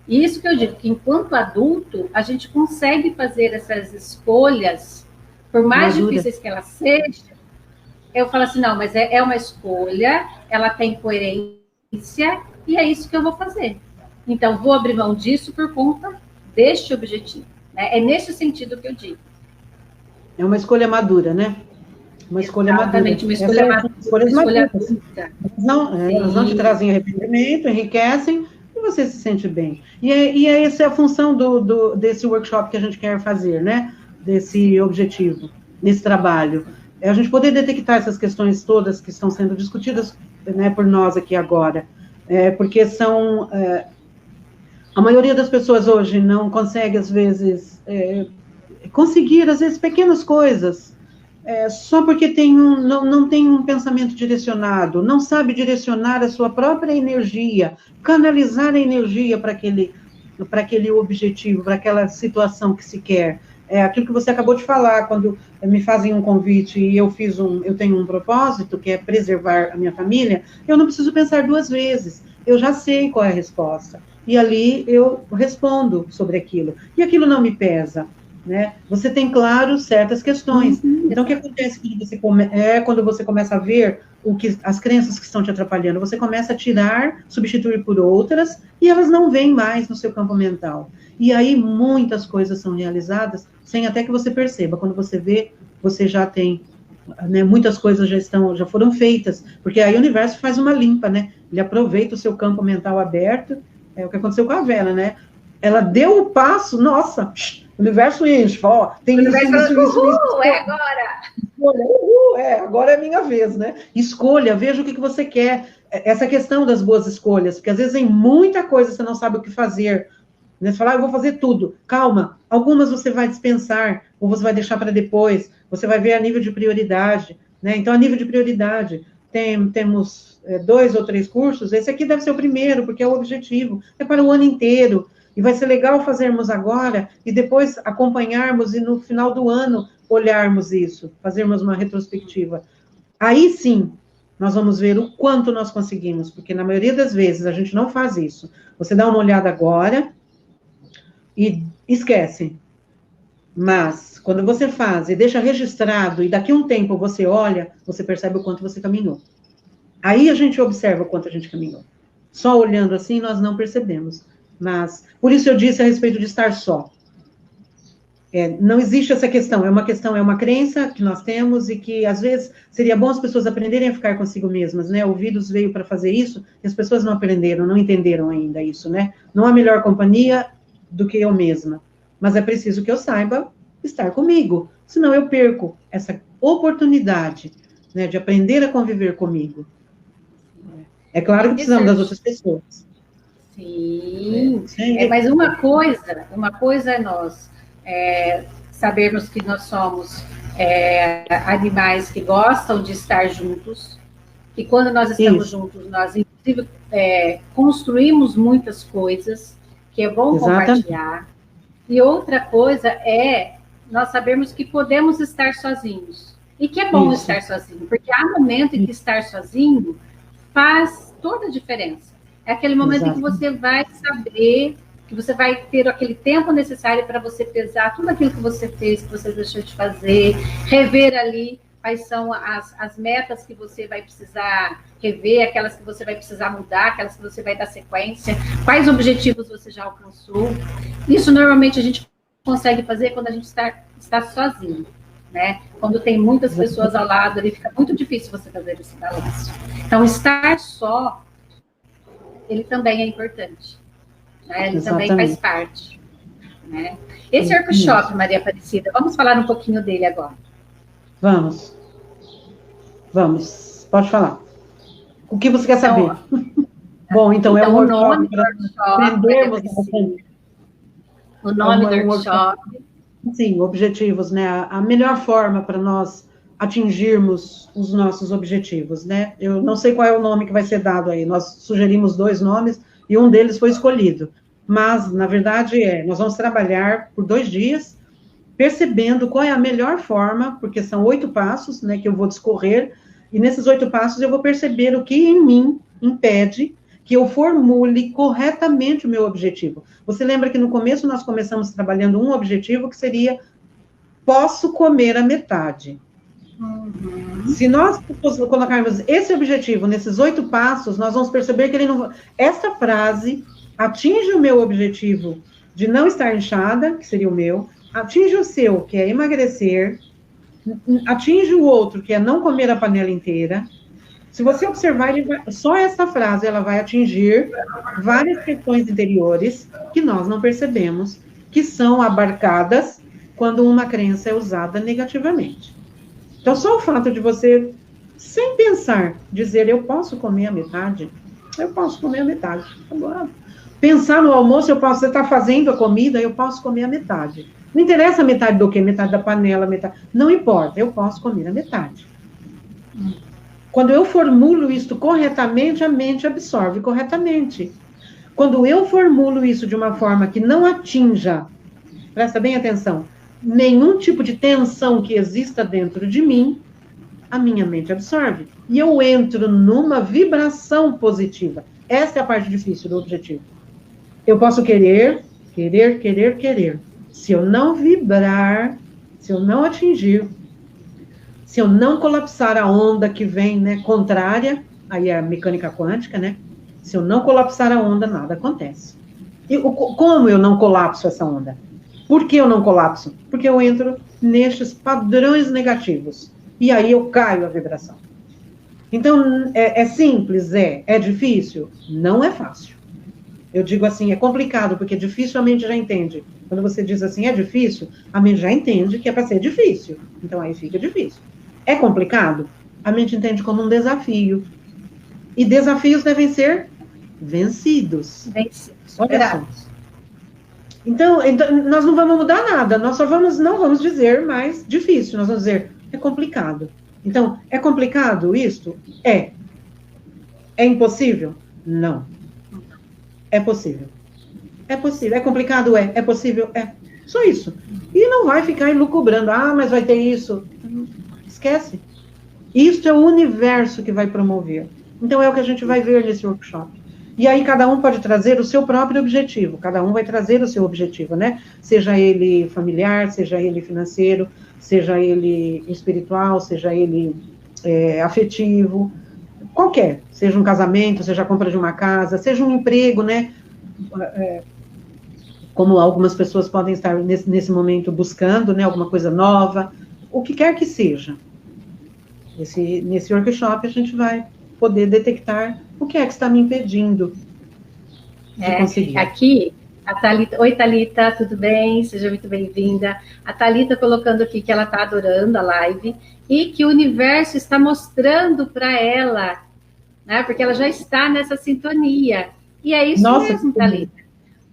E isso que eu digo, que enquanto adulto, a gente consegue fazer essas escolhas, por mais difíceis que elas sejam, eu falo assim, não, mas é uma escolha, ela tem coerência, e é isso que eu vou fazer. Então, vou abrir mão disso por conta deste objetivo. Né? É nesse sentido que eu digo. É uma escolha madura, né? Uma escolha madura. Exatamente, uma escolha madura. Elas não te trazem arrependimento, enriquecem, e você se sente bem. E essa é a função desse workshop que a gente quer fazer, né? Desse objetivo, nesse trabalho. É a gente poder detectar essas questões todas que estão sendo discutidas, né, por nós aqui agora. Porque são... a maioria das pessoas hoje não consegue, às vezes, conseguir, às vezes, pequenas coisas, só porque não tem um pensamento direcionado, não sabe direcionar a sua própria energia, canalizar a energia para aquele objetivo, para aquela situação que se quer. É aquilo que você acabou de falar, quando me fazem um convite e eu tenho um propósito, que é preservar a minha família, eu não preciso pensar 2 vezes, eu já sei qual é a resposta. E ali eu respondo sobre aquilo. E aquilo não me pesa, né? Você tem, claro, certas questões. Então, o que acontece quando você começa a ver as crenças que estão te atrapalhando? Você começa a tirar, substituir por outras, e elas não vêm mais no seu campo mental. E aí, muitas coisas são realizadas, sem até que você perceba. Quando você vê, você já tem... Né, muitas coisas já foram feitas, porque aí o universo faz uma limpa, né? Ele aproveita o seu campo mental aberto. É o que aconteceu com a Vera, né? Ela deu o passo, nossa, O universo enche, fala, ó, tem isso, é agora. Agora é minha vez, né? Escolha, veja o que você quer. Essa questão das boas escolhas, porque às vezes tem muita coisa que você não sabe o que fazer. Né? Você fala, eu vou fazer tudo. Calma, algumas você vai dispensar, ou você vai deixar para depois. Você vai ver a nível de prioridade. Né? Então, a nível de prioridade, temos 2 ou 3 cursos. Esse aqui deve ser o primeiro, porque é o objetivo. É para o ano inteiro. E vai ser legal fazermos agora e depois acompanharmos e no final do ano olharmos isso, fazermos uma retrospectiva. Aí sim, nós vamos ver o quanto nós conseguimos, porque na maioria das vezes a gente não faz isso. Você dá uma olhada agora e esquece. Mas, quando você faz e deixa registrado, e daqui a um tempo você olha, você percebe o quanto você caminhou. Aí a gente observa o quanto a gente caminhou. Só olhando assim, nós não percebemos. Mas, por isso eu disse a respeito de estar só. Não existe essa questão, é uma crença que nós temos e que, às vezes, seria bom as pessoas aprenderem a ficar consigo mesmas, né? O vírus veio para fazer isso e as pessoas não aprenderam, não entenderam ainda isso, né? Não há melhor companhia do que eu mesma, mas é preciso que eu saiba estar comigo, senão eu perco essa oportunidade, né, de aprender a conviver comigo. É claro que precisamos das outras pessoas. Sim, mas uma coisa é nós sabermos que nós somos animais que gostam de estar juntos, e quando nós estamos juntos, nós, inclusive, construímos muitas coisas, que é bom compartilhar. E outra coisa é nós sabermos que podemos estar sozinhos, e que é bom estar sozinho, porque há momento em que estar sozinho faz toda a diferença. É aquele momento em que você vai saber, que você vai ter aquele tempo necessário para você pesar tudo aquilo que você fez, que você deixou de fazer, rever ali quais são as metas que você vai precisar rever, aquelas que você vai precisar mudar, aquelas que você vai dar sequência, quais objetivos você já alcançou. Isso normalmente a gente consegue fazer quando a gente está sozinho, né? Quando tem muitas pessoas ao lado, ali fica muito difícil você fazer esse balanço. Então, estar só, ele também é importante. Né? Ele também faz parte. Né? Esse workshop, Maria Aparecida, vamos falar um pouquinho dele agora. Vamos. Pode falar. O que você quer saber? Bom, então é um workshop para aprendermos. O nome do workshop. Sim, objetivos, né? A melhor forma para nós atingirmos os nossos objetivos, né? Eu não sei qual é o nome que vai ser dado aí. Nós sugerimos 2 nomes e um deles foi escolhido. Mas, na verdade, nós vamos trabalhar por 2 dias, percebendo qual é a melhor forma, porque são 8 passos, né, que eu vou discorrer, e nesses 8 passos eu vou perceber o que em mim impede que eu formule corretamente o meu objetivo. Você lembra que no começo nós começamos trabalhando um objetivo que seria, posso comer a metade. Se nós colocarmos esse objetivo nesses 8 passos, nós vamos perceber que ele não... Essa frase atinge o meu objetivo de não estar inchada, que seria o meu, atinge o seu, que é emagrecer, atinge o outro, que é não comer a panela inteira. Se você observar, só essa frase, ela vai atingir várias questões interiores que nós não percebemos, que são abarcadas quando uma crença é usada negativamente. Então, só o fato de você, sem pensar, dizer, eu posso comer a metade, Pensar no almoço, você está fazendo a comida, eu posso comer a metade. Não interessa a metade do quê? Metade da panela, metade... Não importa, eu posso comer a metade. Quando eu formulo isso corretamente, a mente absorve corretamente. Quando eu formulo isso de uma forma que não atinja, presta bem atenção, nenhum tipo de tensão que exista dentro de mim, a minha mente absorve. E eu entro numa vibração positiva. Essa é a parte difícil do objetivo. Eu posso querer. Se eu não vibrar, se eu não atingir, se eu não colapsar a onda que vem, né, contrária, aí é a mecânica quântica, né? Se eu não colapsar a onda, nada acontece. E como eu não colapso essa onda? Por que eu não colapso? Porque eu entro nestes padrões negativos. E aí eu caio a vibração. Então, é simples? É difícil? Não é fácil. Eu digo assim, é complicado, porque difícil a mente já entende. Quando você diz assim, é difícil, a mente já entende que é para ser difícil. Então, aí fica difícil. É complicado? A mente entende como um desafio. E desafios devem ser vencidos. Vencidos. Olha só. Então, nós não vamos mudar nada. Nós não vamos dizer mais difícil. Nós vamos dizer, é complicado. Então, é complicado isto? É. É impossível? Não. É possível. É possível. É complicado? É. É possível? É. Só isso. E não vai ficar elucubrando. Ah, mas vai ter isso. Esquece. Isso é o universo que vai promover. Então, é o que a gente vai ver nesse workshop. E aí, cada um pode trazer o seu próprio objetivo. Cada um vai trazer o seu objetivo, né? Seja ele familiar, seja ele financeiro, seja ele espiritual, seja ele afetivo, qualquer. Seja um casamento, seja a compra de uma casa, seja um emprego, né? Como algumas pessoas podem estar nesse momento buscando, né? Alguma coisa nova. O que quer que seja. Nesse workshop, a gente vai poder detectar o que é que está me impedindo de conseguir. Aqui, a Thalita... Oi, Thalita, tudo bem? Seja muito bem-vinda. A Thalita colocando aqui que ela está adorando a live e que o universo está mostrando para ela, né? Porque ela já está nessa sintonia. E é isso mesmo, Thalita.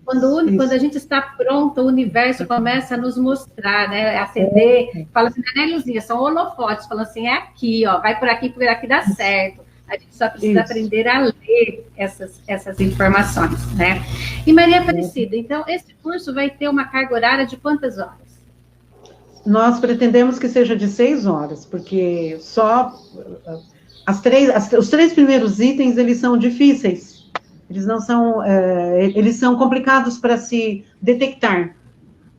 Quando a gente está pronto, o universo começa a nos mostrar, né? Acender, fala assim, não é luzinha, são holofotes, falando assim, é aqui, ó, vai por aqui dá certo. A gente só precisa aprender a ler essas informações, né? E Maria Aparecida, então, esse curso vai ter uma carga horária de quantas horas? Nós pretendemos que seja de 6 horas, porque só os 3 primeiros itens, eles são difíceis. Eles não são, eles são complicados para se detectar,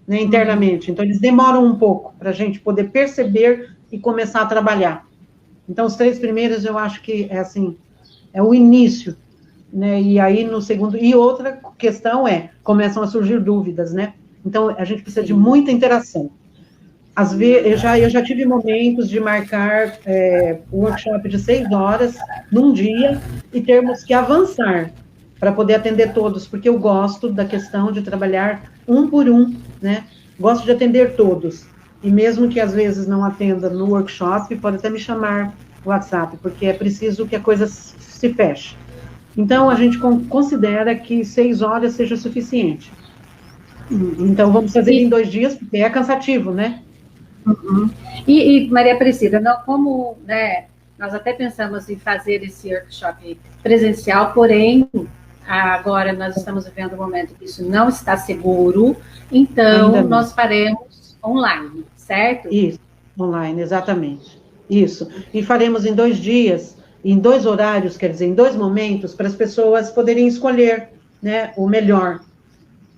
né, internamente. Então, eles demoram um pouco para a gente poder perceber e começar a trabalhar. Então, os 3 primeiros, eu acho que é o início, né? E aí, no segundo... E outra questão começam a surgir dúvidas, né? Então, a gente precisa de muita interação. Às vezes, eu já tive momentos de marcar um workshop de 6 horas num dia e termos que avançar para poder atender todos, porque eu gosto da questão de trabalhar um por um, né? Gosto de atender todos. E mesmo que às vezes não atenda no workshop, pode até me chamar no WhatsApp, porque é preciso que a coisa se feche. Então, a gente considera que 6 horas seja suficiente. Então, vamos fazer em 2 dias, porque é cansativo, né? Uhum. E Maria Aparecida, como, né, nós até pensamos em fazer esse workshop presencial, porém, agora nós estamos vivendo um momento que isso não está seguro, então nós faremos online, certo? Isso, online, exatamente. Isso. E faremos em 2 dias, em 2 horários, quer dizer, em 2 momentos, para as pessoas poderem escolher, né, o melhor,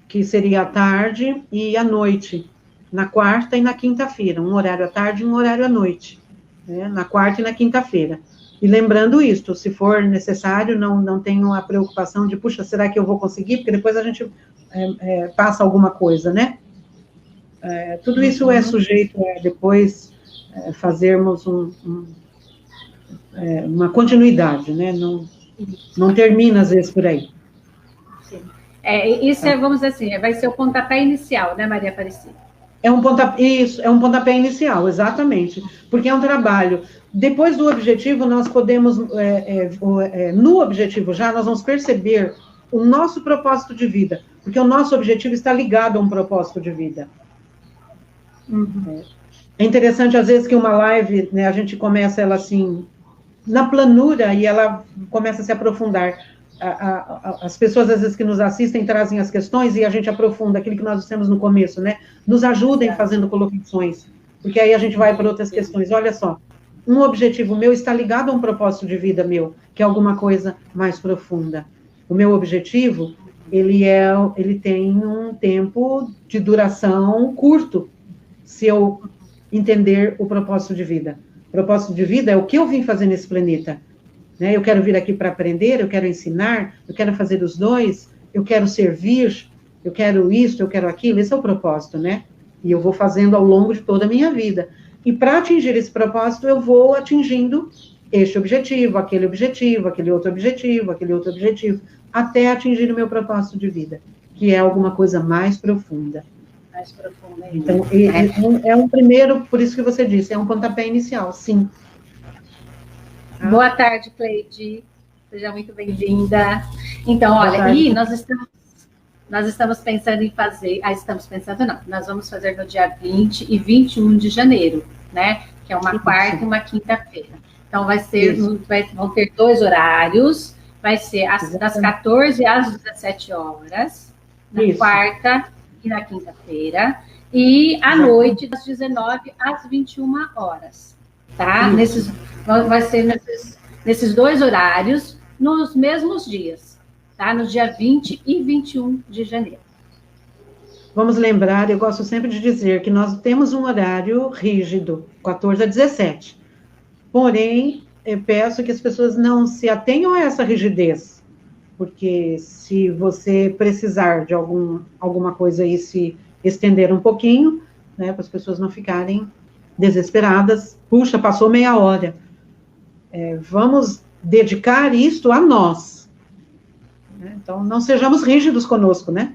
que seria à tarde e à noite, na quarta e na quinta-feira, um horário à tarde e um horário à noite, né, na quarta e na quinta-feira. E lembrando isto, se for necessário, não tenham a preocupação de, puxa, será que eu vou conseguir? Porque depois a gente passa alguma coisa, né? Tudo isso é sujeito a depois fazermos uma continuidade, né? Não termina, às vezes, por aí. Sim. Isso vamos dizer assim, vai ser o pontapé inicial, né, Maria Aparecida? Isso, é um pontapé inicial, exatamente, porque é um trabalho. Depois do objetivo, nós podemos, no objetivo já, nós vamos perceber o nosso propósito de vida, porque o nosso objetivo está ligado a um propósito de vida. Uhum. É interessante, às vezes, que uma live, né, a gente começa ela assim, na planura, e ela começa a se aprofundar. As pessoas, às vezes, que nos assistem, trazem as questões e a gente aprofunda aquilo que nós dissemos no começo, né? Nos ajudem fazendo colocações, porque aí a gente vai para outras questões. Olha só, um objetivo meu está ligado a um propósito de vida meu, que é alguma coisa mais profunda. O meu objetivo, ele tem um tempo de duração curto, se eu entender o propósito de vida. O propósito de vida é o que eu vim fazer nesse planeta. Né? Eu quero vir aqui para aprender, eu quero ensinar, eu quero fazer os dois, eu quero servir, eu quero isso, eu quero aquilo, esse é o propósito, né? E eu vou fazendo ao longo de toda a minha vida. E para atingir esse propósito, eu vou atingindo este objetivo, aquele outro objetivo, aquele outro objetivo, até atingir o meu propósito de vida, que é alguma coisa mais profunda. Mais profunda. Então, é um primeiro, por isso que você disse, é um pontapé inicial, sim. Boa tarde, Cleide. Seja muito bem-vinda. Então, olha, aí nós estamos pensando em fazer... nós vamos fazer no dia 20 e 21 de janeiro, né? Que é uma quarta e uma quinta-feira. Então, vão ter 2 horários, vai ser das 14 às 17 horas, na quarta e na quinta-feira, e à noite, das 19 às 21 horas, tá? Vai ser nesses 2 horários, nos mesmos dias, tá? No dia 20 e 21 de janeiro. Vamos lembrar, eu gosto sempre de dizer que nós temos um horário rígido, 14 a 17. Porém, eu peço que as pessoas não se atenham a essa rigidez, porque se você precisar de alguma coisa aí se estender um pouquinho, né, para as pessoas não ficarem desesperadas, puxa, passou meia hora. Vamos dedicar isto a nós. Então, não sejamos rígidos conosco, né?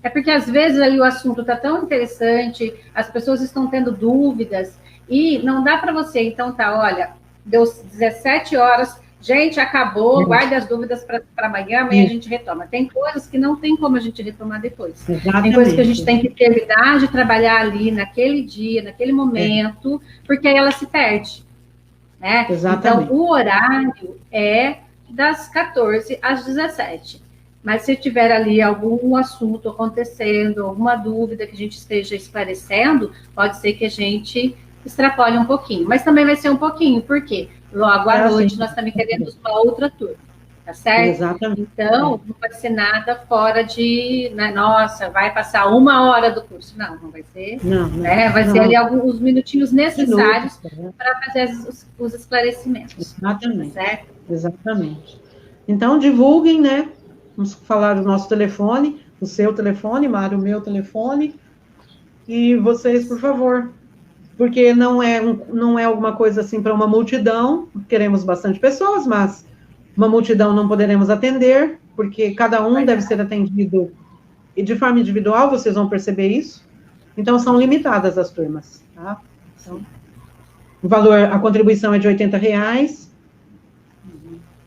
É porque, às vezes, ali o assunto está tão interessante, as pessoas estão tendo dúvidas, e não dá para você, então, olha, deu 17 horas, gente, acabou, guarde as dúvidas para amanhã a gente retoma. Tem coisas que não tem como a gente retomar depois. Exatamente. Tem coisas que a gente tem que terminar de trabalhar ali, naquele dia, naquele momento, porque aí ela se perde. Né? Exatamente. Então, o horário é das 14 às 17. Mas se tiver ali algum assunto acontecendo, alguma dúvida que a gente esteja esclarecendo, pode ser que a gente extrapole um pouquinho. Mas também vai ser um pouquinho, por quê? Logo à noite nós também teremos uma outra turma, tá certo? Exatamente. Então, não vai ser nada fora de, né, nossa, vai passar 1 hora do curso. Não vai ser. Vai ser ali alguns minutinhos necessários para fazer os esclarecimentos. Exatamente. Certo? Exatamente. Então, divulguem, né? Vamos falar do nosso telefone, o seu telefone, Mário, o meu telefone, e vocês, por favor, porque não é alguma coisa assim para uma multidão, queremos bastante pessoas, mas uma multidão não poderemos atender, porque cada um deve ser atendido e de forma individual, vocês vão perceber isso, então são limitadas as turmas, tá? Então, o valor, a contribuição é de R$80,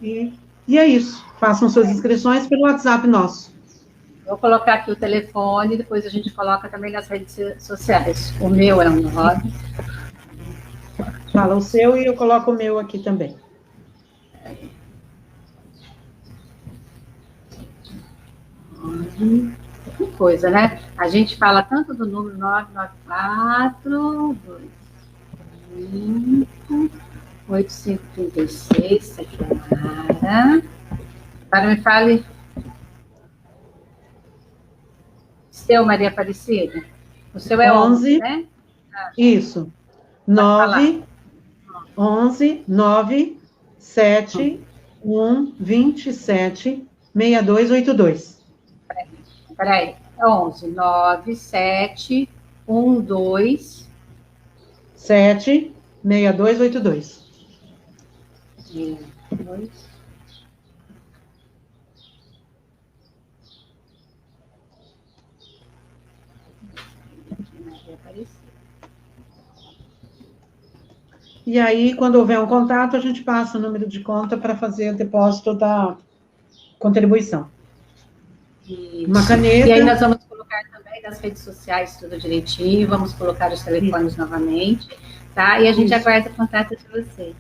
e é isso. Façam suas inscrições pelo WhatsApp nosso. Vou colocar aqui o telefone, depois a gente coloca também nas redes sociais. O meu é um 9. Fala o seu e eu coloco o meu aqui também. Que coisa, né? A gente fala tanto do número 994 25 8536, Saquara. Agora me fale. Seu, Maria Aparecida? O seu é 11, né? Isso. 9, 11, 9, 7, 1, 27, 6282. Peraí. 11, 9, 7, 1, 2... 7, 6282. 2... E aí, quando houver um contato, a gente passa o número de conta para fazer o depósito da contribuição. Isso. Uma caneta. E aí nós vamos colocar também nas redes sociais tudo direitinho, vamos colocar os telefones novamente, tá? E a gente aguarda o contato de vocês,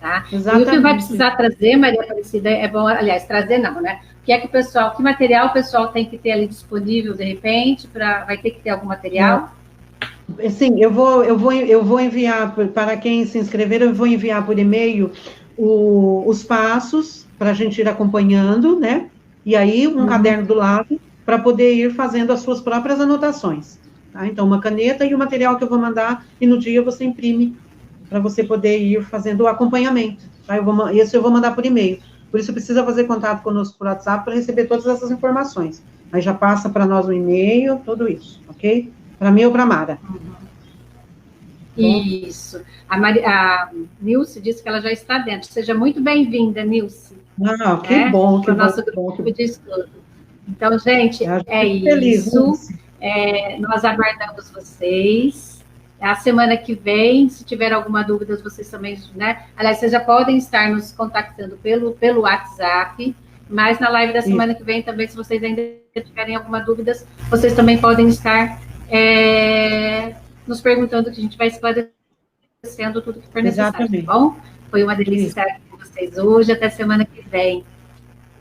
tá? Exatamente. E o que vai precisar trazer, Maria Aparecida, é bom, aliás, trazer não, né? Que material o pessoal tem que ter ali disponível, de repente, vai ter que ter algum material? Sim, eu vou enviar, para quem se inscrever, eu vou enviar por e-mail os passos, para a gente ir acompanhando, né? E aí, um caderno do lado, para poder ir fazendo as suas próprias anotações. Tá? Então, uma caneta e o material que eu vou mandar, e no dia você imprime, para você poder ir fazendo o acompanhamento. Tá? Isso eu vou mandar por e-mail. Por isso, precisa fazer contato conosco por WhatsApp para receber todas essas informações. Aí já passa para nós o e-mail, tudo isso, ok? Para mim ou para a Mara. Isso. A Nilce disse que ela já está dentro. Seja muito bem-vinda, Nilce. Que bom, que bom. Nosso grupo de estudo. Então, gente, é isso. Nós aguardamos vocês. A semana que vem, se tiver alguma dúvida, vocês também, né? Aliás, vocês já podem estar nos contactando pelo WhatsApp, mas na live da semana que vem também, se vocês ainda tiverem alguma dúvida, vocês também podem estar nos perguntando, que a gente vai esclarecendo tudo que for necessário, tá bom? Foi uma delícia estar aqui com vocês hoje, até semana que vem.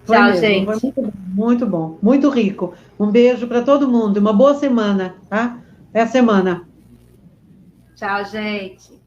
Tchau, gente. Foi muito bom, muito rico. Um beijo para todo mundo, uma boa semana, tá? Até a semana. Tchau, gente.